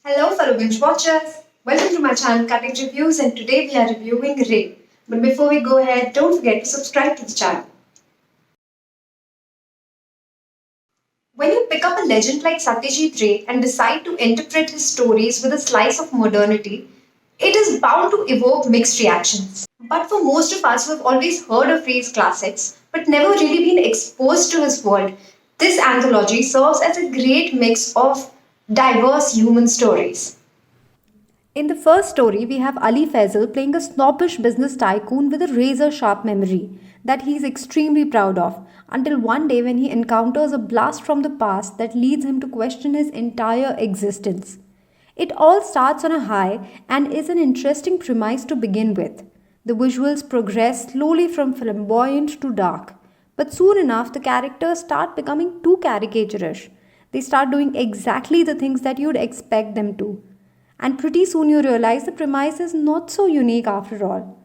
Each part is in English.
Hello, fellow binge watchers. Welcome to my channel Cutting Reviews, and today we are reviewing Ray. But before we go ahead, don't forget to subscribe to the channel. When you pick up a legend like Satyajit Ray and decide to interpret his stories with a slice of modernity, it is bound to evoke mixed reactions. But for most of us who have always heard of Ray's classics but never really been exposed to his world, this anthology serves as a great mix of diverse human stories. In the first story, we have Ali Faisal playing a snobbish business tycoon with a razor sharp memory that he is extremely proud of, until one day when he encounters a blast from the past that leads him to question his entire existence. It all starts on a high and is an interesting premise to begin with. The visuals progress slowly from flamboyant to dark, but soon enough the characters start becoming too caricaturish. They start doing exactly the things that you'd expect them to. And pretty soon you realize the premise is not so unique after all.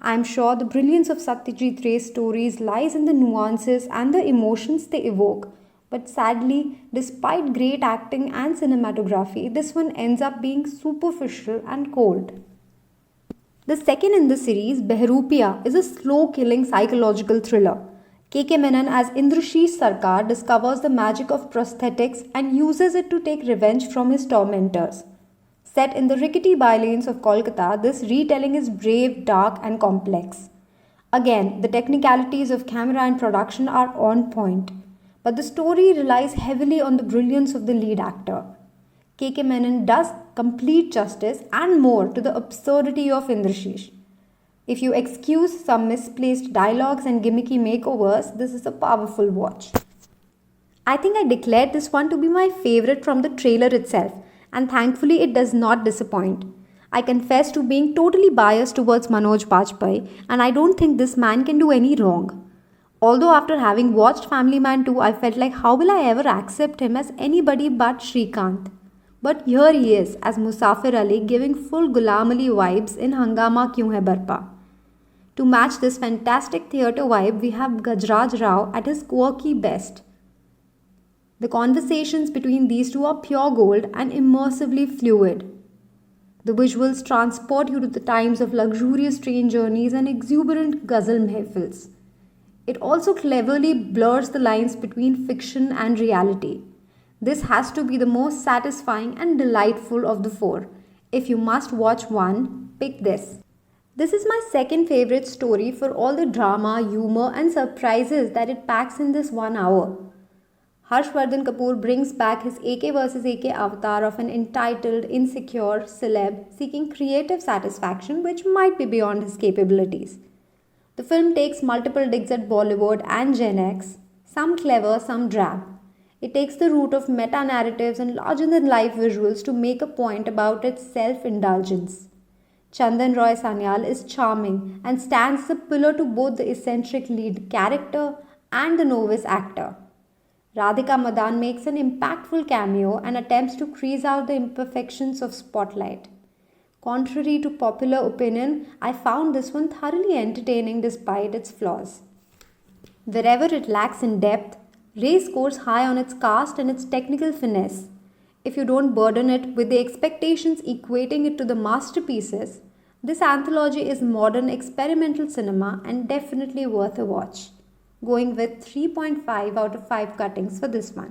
I am sure the brilliance of Satyajit Ray's stories lies in the nuances and the emotions they evoke. But sadly, despite great acting and cinematography, this one ends up being superficial and cold. The second in the series, Behrupia, is a slow killing psychological thriller. KK Menon as Indrashish Sarkar discovers the magic of prosthetics and uses it to take revenge from his tormentors. Set in the rickety bylanes of Kolkata, this retelling is brave, dark, and complex. Again, the technicalities of camera and production are on point, but the story relies heavily on the brilliance of the lead actor. KK Menon does complete justice and more to the absurdity of Indrashish. If you excuse some misplaced dialogues and gimmicky makeovers, this is a powerful watch. I think I declared this one to be my favorite from the trailer itself, and thankfully it does not disappoint. I confess to being totally biased towards Manoj Bajpayee, and I don't think this man can do any wrong. Although after having watched Family Man 2, I felt like how will I ever accept him as anybody but Srikanth? But here he is as Musafir Ali giving full Ghulam Ali vibes in Hangama Kyun Hai Barpa. To match this fantastic theatre vibe, we have Gajraj Rao at his quirky best. The conversations between these two are pure gold and immersively fluid. The visuals transport you to the times of luxurious train journeys and exuberant ghazal mehfils. It also cleverly blurs the lines between fiction and reality. This has to be the most satisfying and delightful of the four. If you must watch one, pick this. This is my second favorite story for all the drama, humor, and surprises that it packs in this 1 hour. Harshvardhan Kapoor brings back his AK vs AK avatar of an entitled, insecure celeb seeking creative satisfaction which might be beyond his capabilities. The film takes multiple digs at Bollywood and Gen X, some clever, some drab. It takes the route of meta narratives and larger than life visuals to make a point about its self indulgence. Chandan Roy Sanyal is charming and stands as a pillar to both the eccentric lead character and the novice actor. Radhika Madan makes an impactful cameo and attempts to crease out the imperfections of Spotlight. Contrary to popular opinion, I found this one thoroughly entertaining despite its flaws. Wherever it lacks in depth, Ray scores high on its cast and its technical finesse. If you don't burden it with the expectations equating it to the masterpieces, this anthology is modern experimental cinema and definitely worth a watch. Going with 3.5 out of 5 cuttings for this one.